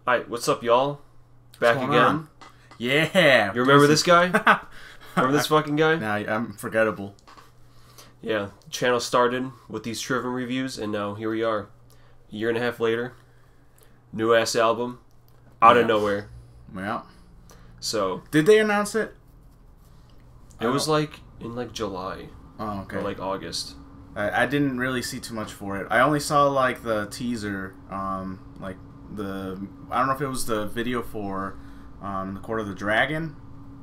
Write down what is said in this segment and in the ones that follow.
Hi, what's up, y'all? Back again. On? Yeah. You remember this guy? Remember this fucking guy? Nah, I'm forgettable. Yeah, the channel started with these Trivium reviews, and now here we are. A year and a half later, new ass album, out of nowhere. Yeah. So did they announce it? It was like in like July. Oh, okay. Or like August. I didn't really see too much for it. I only saw like the teaser, like the I don't know if it was the video for the Court of the Dragon.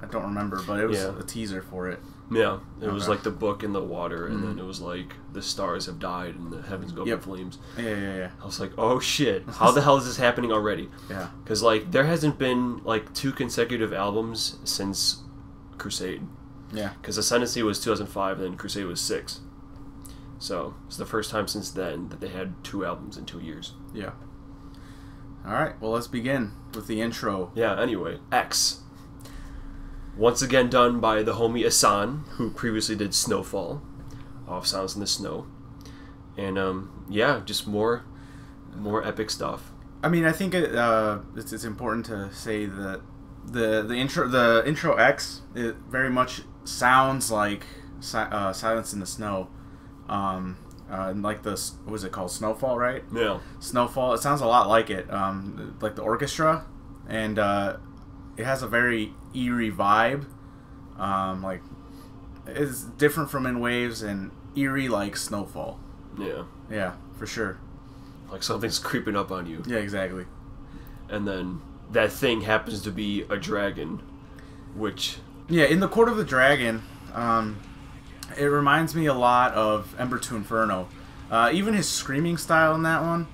I don't remember, but it was a teaser for it. Yeah, it was like the book in the water, and then it was like the stars have died and the heavens go up in flames. Yeah. I was like, oh shit, how the hell is this happening already? Yeah. Because like there hasn't been like 2 consecutive albums since Crusade. Yeah. Because Ascendancy was 2005, and then Crusade was 6. So it's the first time since then that they had 2 albums in 2 years. Yeah. All right, well, let's begin with the intro. Yeah, anyway, X. Once again done by the homie Asan, who previously did Snowfall, off Sounds in the Snow. And, yeah, just more epic stuff. I mean, I think it's important to say that the intro X, it very much sounds like Silence in the Snow. Like what is it called? Snowfall, right? Yeah. Snowfall. It sounds a lot like it. Like the orchestra, and it has a very eerie vibe. Like it's different from In Waves and eerie like Snowfall. Yeah. Yeah, for sure. Like something's creeping up on you. Yeah, exactly. And then that thing happens to be a dragon, which... Yeah, in the Court of the Dragon, it reminds me a lot of Ember to Inferno. Even his screaming style in that one,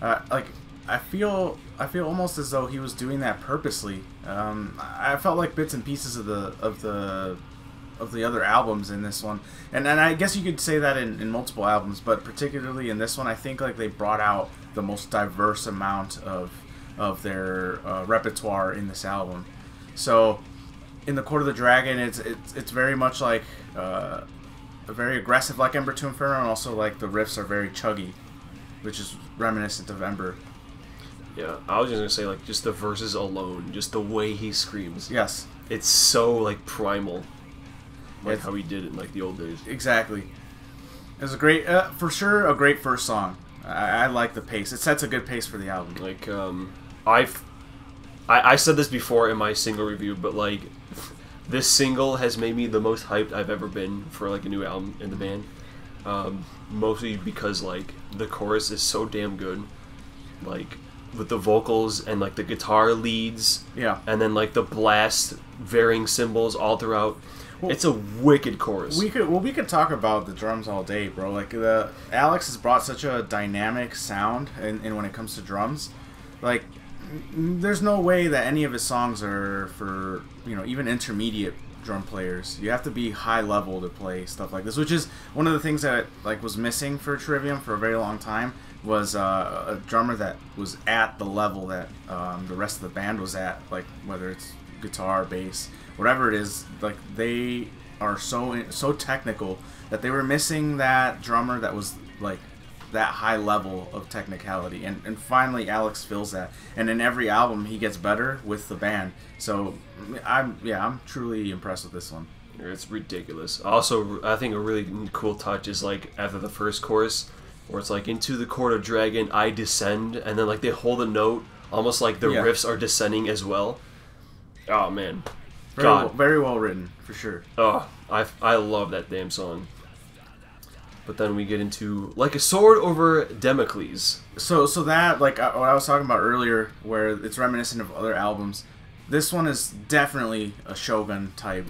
like I feel almost as though he was doing that purposely. I felt like bits and pieces of the other albums in this one, and I guess you could say that in multiple albums, but particularly in this one, I think like they brought out the most diverse amount of their repertoire in this album. So in the Court of the Dragon, it's very much like very aggressive like Ember to Inferno, and also like the riffs are very chuggy, which is reminiscent of Ember. Yeah, I was just gonna say like just the verses alone, just the way he screams. Yes, it's so like primal, like how he did it in like the old days. Exactly. It was a great, for sure, a great first song. I like the pace. It sets a good pace for the album. Like I said this before in my single review, but like this single has made me the most hyped I've ever been for like a new album in the band. Mostly because like the chorus is so damn good, like with the vocals and like the guitar leads, and then like the blast varying cymbals all throughout. Well, it's a wicked chorus. We could talk about the drums all day, bro. Like Alex has brought such a dynamic sound, and when it comes to drums, like there's no way that any of his songs are for even intermediate drum players. You have to be high level to play stuff like this, which is one of the things that like was missing for Trivium for a very long time. Was a drummer that was at the level that the rest of the band was at, like whether it's guitar, bass, whatever it is. Like they are so technical that they were missing that drummer that was like that high level of technicality, and finally Alex fills that, and in every album he gets better with the band. So I'm truly impressed with this one. It's ridiculous. Also, I think a really cool touch is like after the first chorus, where it's like into the Court of Dragon I descend, and then like they hold a note almost like the riffs are descending as well. Oh man, very well written for sure. Oh, I love that damn song. But then we get into like a sword over Democles. So that like what I was talking about earlier, where it's reminiscent of other albums. This one is definitely a Shogun type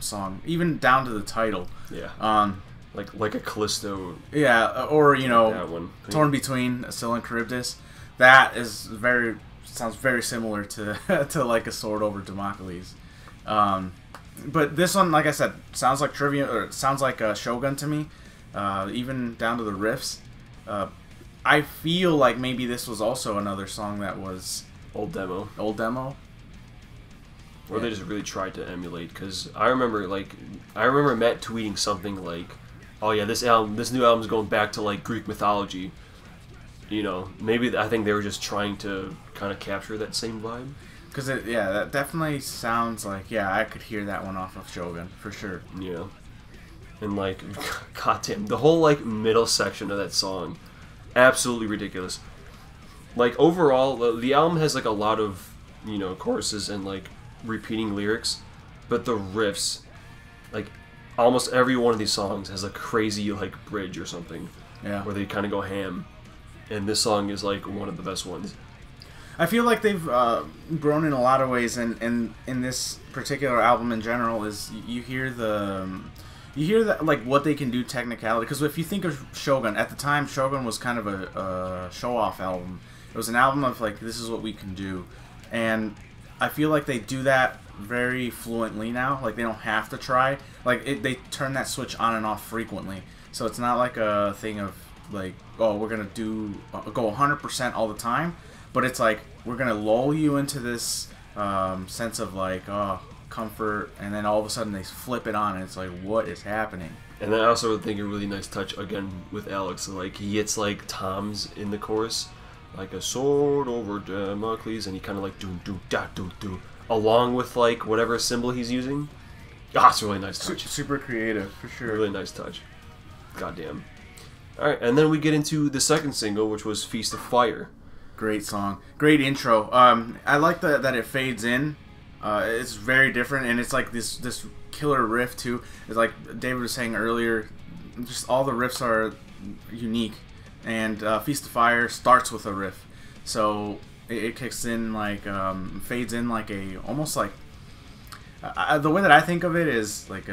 song, even down to the title. Yeah. Like a Callisto. Yeah, or that one. Torn Between Scylla and Charybdis. That is sounds very similar to to like a sword over Democles. But this one, like I said, sounds like Trivium, or it sounds like a Shogun to me. Even down to the riffs. I feel like maybe this was also another song that was old demo. Or they just really tried to emulate, because I remember Matt tweeting something like, "Oh yeah, this new album is going back to like Greek mythology," you know, maybe I think they were just trying to kind of capture that same vibe. Because that definitely sounds like I could hear that one off of Shogun for sure. Yeah, and like, goddamn, the whole like middle section of that song, absolutely ridiculous. Like overall, the album has like a lot of, you know, choruses and like repeating lyrics, but the riffs, like almost every one of these songs has a crazy like bridge or something. Yeah. Where they kind of go ham, and this song is like one of the best ones. I feel like they've grown in a lot of ways, and in this particular album in general, is you hear that like what they can do technicality. Because if you think of Shogun at the time, Shogun was kind of a show-off album. It was an album of like, this is what we can do, and I feel like they do that very fluently now. Like they don't have to try. Like they turn that switch on and off frequently, so it's not like a thing of like, oh, we're gonna go 100% all the time. But it's like, we're going to lull you into this sense of like, comfort, and then all of a sudden they flip it on, and it's like, what is happening? And then I also think a really nice touch, again, with Alex. Like, he gets like toms in the chorus, like a sword over Democles, and he kind of like do, along with like whatever symbol he's using. It's a really nice touch. Super creative, for sure. Really nice touch. Goddamn. Alright, and then we get into the second single, which was Feast of Fire. Great song. Great intro. I like that it fades in. It's very different, and it's like this killer riff, too. It's like David was saying earlier, just all the riffs are unique. And Feast of Fire starts with a riff. So it kicks in, like, fades in like almost like... the way that I think of it is, like,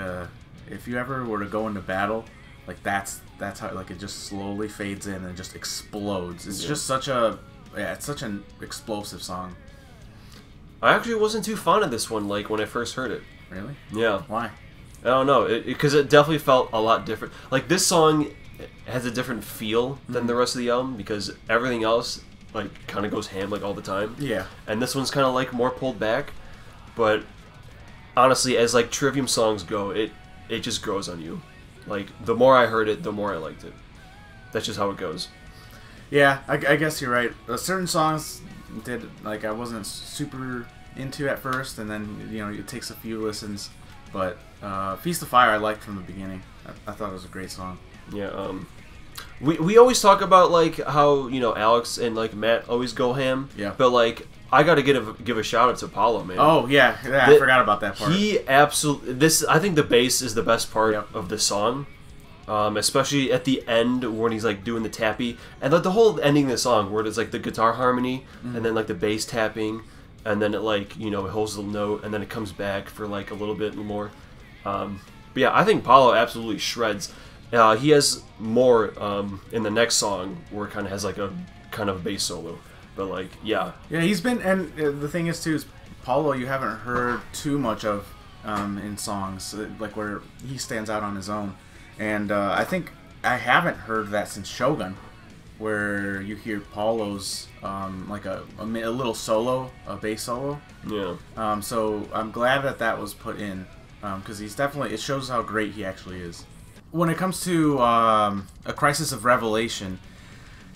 if you ever were to go into battle, like, that's how, like, it just slowly fades in and just explodes. It's just such a... Yeah, it's such an explosive song. I actually wasn't too fond of this one, like, when I first heard it. Really? Yeah. Why? I don't know, because it definitely felt a lot different. Like, this song has a different feel than the rest of the album, because everything else, like, kind of goes ham, like, all the time. Yeah. And this one's kind of, like, more pulled back. But, honestly, as, like, Trivium songs go, it just grows on you. Like, the more I heard it, the more I liked it. That's just how it goes. Yeah, I guess you're right. Certain songs I wasn't super into at first, and then, you know, it takes a few listens. But Feast of Fire I liked from the beginning. I thought it was a great song. Yeah, we always talk about, like, how, you know, Alex and, like, Matt always go ham. Yeah. But, like, I gotta give a shout out to Paulo, man. Oh, yeah, I forgot about that part. He absolutely... I think the bass is the best part of the song. Especially at the end when he's like doing the tappy, and like the whole ending of the song where it's like the guitar harmony and then like the bass tapping, and then it, like, you know, it holds the note and then it comes back for like a little bit more. But yeah, I think Paulo absolutely shreds. He has more in the next song where it kind of has like a kind of bass solo, but like yeah, he's been, and the thing is too is Paulo you haven't heard too much of in songs like where he stands out on his own. And I think I haven't heard that since Shogun, where you hear Paulo's like a little solo, a bass solo. Yeah. So I'm glad that was put in, because he's definitely, it shows how great he actually is. When it comes to A Crisis of Revelation,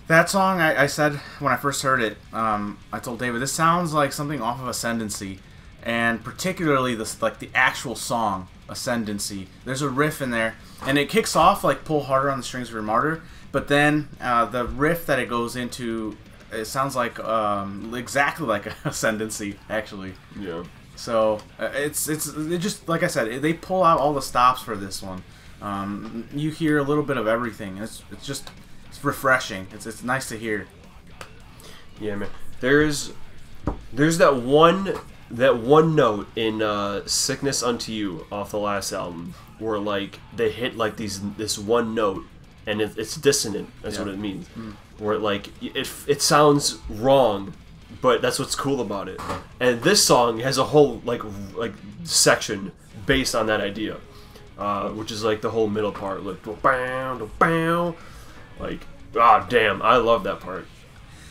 that song, I said when I first heard it, I told David, this sounds like something off of Ascendancy, and particularly the actual song Ascendancy. There's a riff in there, and it kicks off like Pull Harder on the Strings of Your Martyr, but then the riff that it goes into, it sounds like exactly like Ascendancy, actually. Yeah. So it just, like I said, they pull out all the stops for this one. You hear a little bit of everything. It's refreshing. It's nice to hear. Yeah, man. There's that one note in Sickness Unto You off the last album where like they hit like this one note and it's dissonant. That's what it means. Where like it sounds wrong, but that's what's cool about it. And this song has a whole like section based on that idea, which is like the whole middle part, like bow, like damn, I love that part.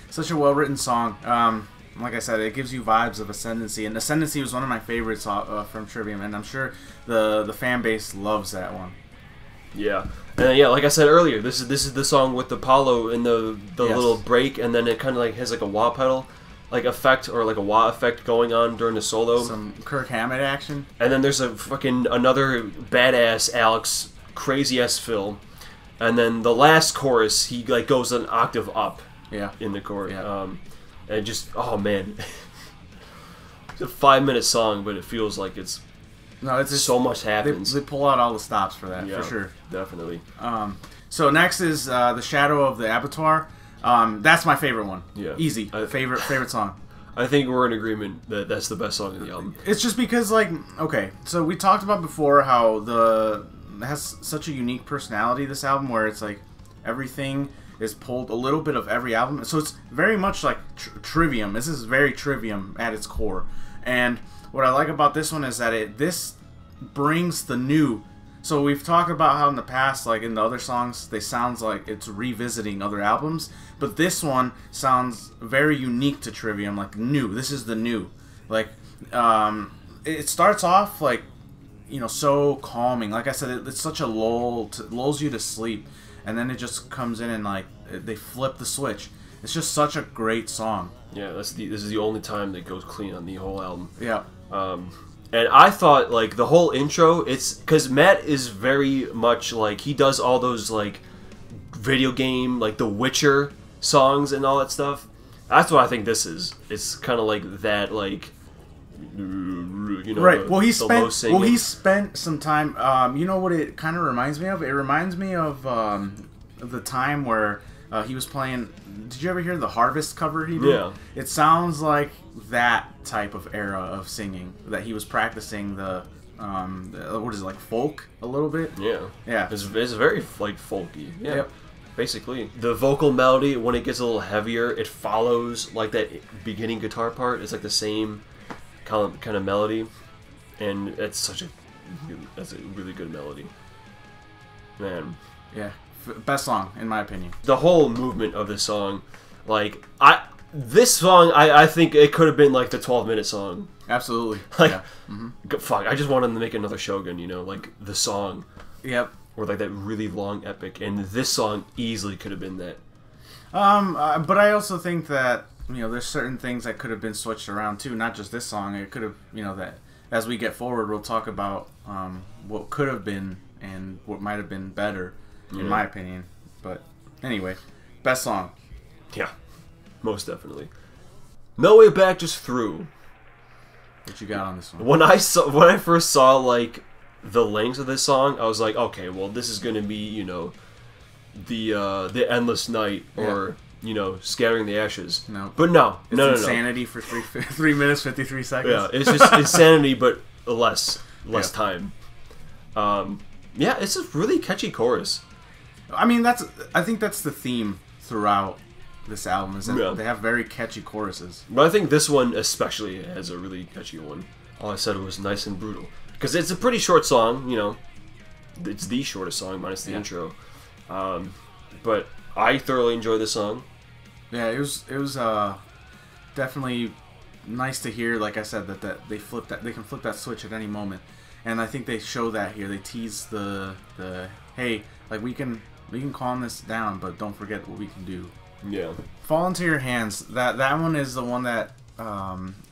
Such a well written song. Like I said, it gives you vibes of Ascendancy, and Ascendancy was one of my favorites from Trivium, and I'm sure the fan base loves that one. Yeah, And yeah, like I said earlier, this is the song with the Apollo in the Yes. little break, and then it kind of like has like a wah pedal like effect or like a wah effect going on during the solo. Some Kirk Hammett action. And then there's a fucking another badass Alex crazy ass fill, and then the last chorus he like goes an octave up. Yeah. In the chorus. Yeah. And just oh man, it's a 5-minute song, but it feels like it's. No, it's just, so much happens. They pull out all the stops for that, for sure. Definitely. So next is The Shadow of the Abattoir. That's my favorite one. Yeah. Easy. Favorite song. I think we're in agreement that that's the best song in the album. It's just because, like, okay, so we talked about before how it has such a unique personality, this album, where it's like everything is pulled a little bit of every album. So it's very much like Trivium. This is very Trivium at its core. And what I like about this one is that this brings the new. So we've talked about how in the past, like in the other songs, they sounds like it's revisiting other albums, but this one sounds very unique to Trivium, like new. This is the new. Like, it starts off like, so calming. Like I said, it's such a lulls you to sleep, and then it just comes in and like they flip the switch. It's just such a great song. Yeah, this is the only time that goes clean on the whole album. Yeah. And I thought, like, the whole intro, it's... Because Matt is very much, like, he does all those, like, video game, like, The Witcher songs and all that stuff. That's what I think this is. It's kind of like that, like... Right. He spent some time... you know what it kind of reminds me of? It reminds me of the time where he was playing... Did you ever hear the Harvest cover he did? Yeah. It sounds like that type of era of singing that he was practicing the what is it, like folk a little bit? Yeah. Yeah. It's very like folky. Yeah. Yep. Basically, the vocal melody when it gets a little heavier, it follows like that beginning guitar part. It's like the same kind of melody, and that's a really good melody. Man. Yeah. Best song in my opinion. The whole movement of this song, like this song, I think it could have been like the 12-minute song. Absolutely. Like, yeah. Fuck, I just wanted them to make another Shogun, like the song. Yep. Or like that really long epic, and this song easily could have been that. But I also think that there's certain things that could have been switched around too. Not just this song. It could have that as we get forward, we'll talk about what could have been and what might have been better. In my opinion. But anyway, best song. Yeah, most definitely. No Way Back, just through. What you got on this one? When I first saw like the length of this song, I was like, okay, well this is gonna be the Endless Night or Scattering the Ashes. No, but no, it's Insanity for 3 minutes 53 seconds. Yeah, it's just Insanity, but less time. Yeah, it's a really catchy chorus. I mean, I think that's the theme throughout this album, is that they have very catchy choruses. But I think this one especially has a really catchy one. All I said was nice and brutal. Because it's a pretty short song, It's the shortest song, minus the intro. But I thoroughly enjoyed this song. Yeah, it was definitely nice to hear, like I said, that they can flip that switch at any moment. And I think they show that here. They tease the hey, like we can calm this down, but don't forget what we can do. Yeah. Fall Into Your Hands. That one is the one that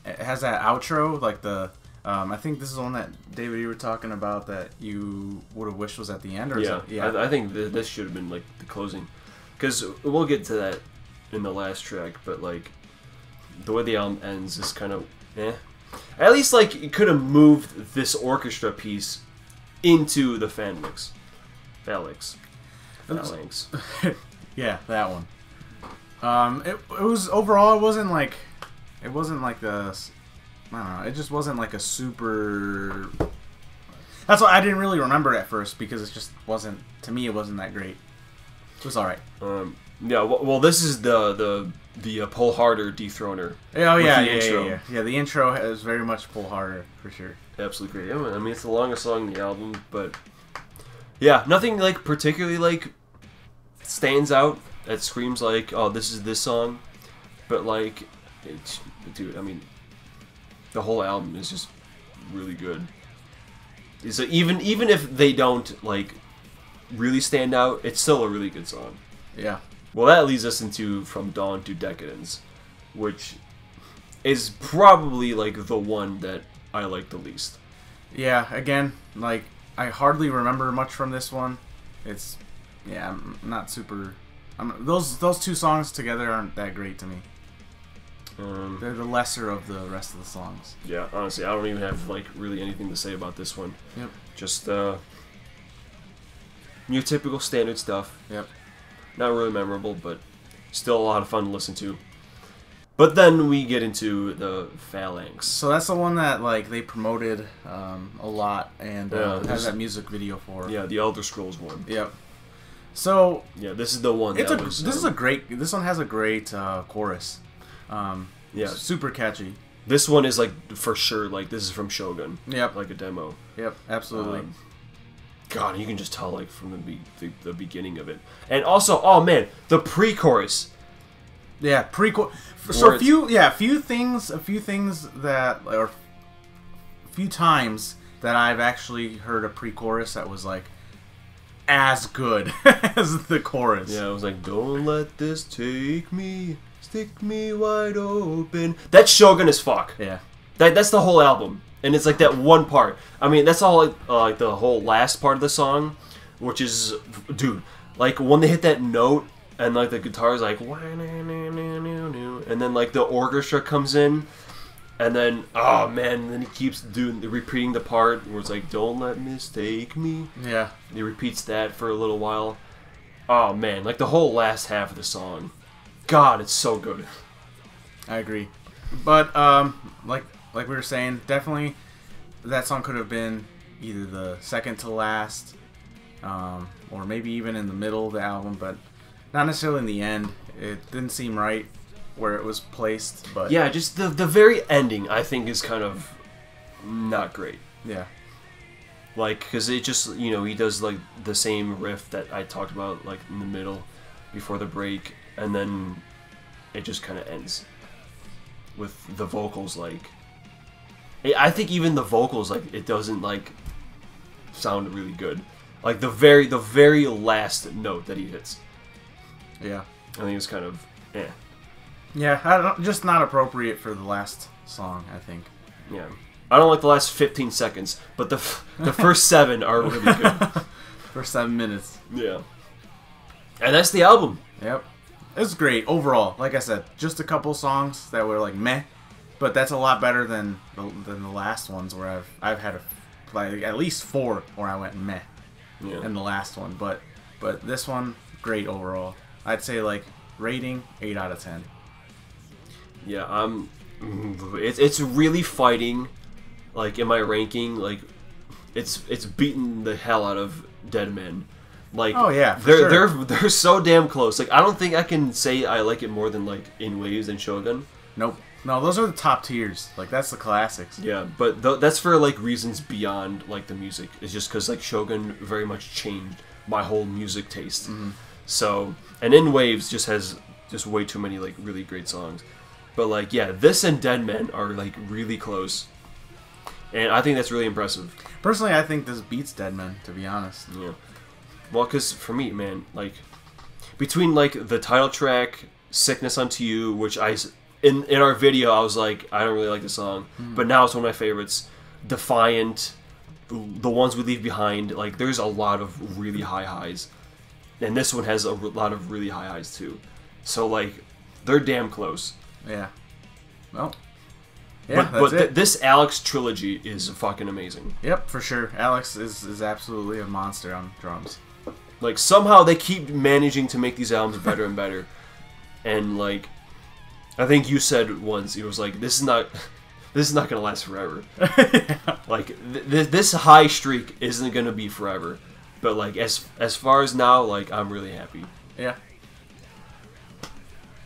it has that outro, like the I think this is the one that David you were talking about that you would have wished was at the end, or I think this should have been like the closing, because we'll get to that in the last track, but like the way the album ends is kind of At least like you could have moved this orchestra piece into the Phalanx. Yeah, that one. It was overall. It wasn't like the. I don't know. It just wasn't like a super. That's why I didn't really remember it at first, because it just wasn't. To me, it wasn't that great. It was all right. Yeah. Well, this is the Pull Harder dethroner. Oh yeah. The intro is very much Pull Harder for sure. Absolutely great. I mean, it's the longest song in the album, but yeah, nothing like particularly like stands out that screams like, oh, this is this song. But like, dude, I mean, the whole album is just really good. So even if they don't like really stand out, it's still a really good song. Yeah. Well, that leads us into From Dawn to Decadence, which is probably like the one that I like the least. Yeah, again, like, I hardly remember much from this one. It's, yeah, I'm not super... those two songs together aren't that great to me. They're the lesser of the rest of the songs. Yeah, honestly, I don't even have like really anything to say about this one. Yep. Just your typical standard stuff. Yep. Not really memorable, but still a lot of fun to listen to. But then we get into the Phalanx. So that's the one that like they promoted a lot and has that music video for. Yeah, the Elder Scrolls one. Yep. So yeah, this is the one. This one has a great chorus. Yeah, super catchy. This one is like for sure like this is from Shogun. Yep. Like a demo. Yep, absolutely. God, you can just tell like from the beginning of it, and also, oh man, the pre-chorus. Yeah, pre-chorus. So a few things that, or a few times that I've actually heard a pre-chorus that was like as good as the chorus. Yeah, it was like, don't let this take me, stick me wide open. That's Shogun as fuck. Yeah, that's the whole album. And it's like that one part. I mean, that's all like the whole last part of the song, which is, dude, like when they hit that note and like the guitar is like, and then like the orchestra comes in, and then oh man, and then he keeps repeating the part where it's like, don't let mistake me. Yeah. He repeats that for a little while. Oh man, like the whole last half of the song. God, it's so good. I agree, but like we were saying, definitely that song could have been either the second to last, or maybe even in the middle of the album, but not necessarily in the end. It didn't seem right where it was placed, but yeah, just the very ending I think is kind of not great. Yeah. Like, because it just, you know, he does like the same riff that I talked about like in the middle before the break, and then it just kind of ends with the vocals like, I think even the vocals, like, it doesn't, like, sound really good. Like, the very last note that he hits. Yeah. I think it's kind of, eh. Yeah, just not appropriate for the last song, I think. Yeah. I don't like the last 15 seconds, but the first 7 are really good. First 7 minutes. Yeah. And that's the album. Yep. It's great, overall. Like I said, just a couple songs that were, like, meh. But that's a lot better than the last ones where I've had like at least 4 where I went meh. Yeah. In the last one, but this one great overall. I'd say like rating 8 out of 10. Yeah, it's really fighting, like in my ranking, like it's beating the hell out of Dead Men. Like, oh yeah, they're so damn close. Like, I don't think I can say I like it more than like In Waves and Shogun. Nope. No, those are the top tiers. Like, that's the classics. Yeah, but that's for, like, reasons beyond, like, the music. It's just because, like, Shogun very much changed my whole music taste. Mm-hmm. So, and In Waves just has just way too many, like, really great songs. But, like, yeah, this and Dead Men are, like, really close. And I think that's really impressive. Personally, I think this beats Dead Men, to be honest. Yeah. Well, because for me, man, like, between, like, the title track, Sickness Unto You, which in our video, I was like, I don't really like the song, but now it's one of my favorites. Defiant, the ones we leave behind, like, there's a lot of really high highs, and this one has a lot of really high highs too. So like, they're damn close. Yeah. Well. Yeah, but this Alex trilogy is fucking amazing. Yep, for sure. Alex is absolutely a monster on drums. Like, somehow they keep managing to make these albums better and better, and like, I think you said once, it was like, this is not gonna last forever. Yeah. Like, this high streak isn't gonna be forever. But like, as far as now, like, I'm really happy. Yeah.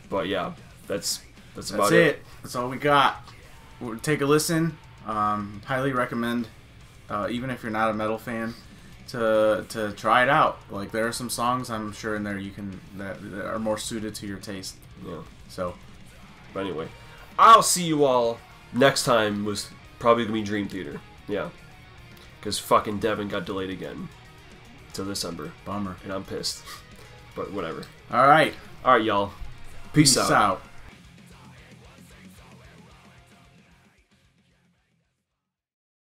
But yeah, that's about it. That's all we got. We'll take a listen. Highly recommend, even if you're not a metal fan, to try it out. Like, there are some songs I'm sure in there that are more suited to your taste. Yeah. So. But anyway, I'll see you all next time. Was probably gonna be Dream Theater. Yeah. Because fucking Devin got delayed again. till December. Bummer. And I'm pissed. But whatever. All right. All right, y'all. Peace out. out.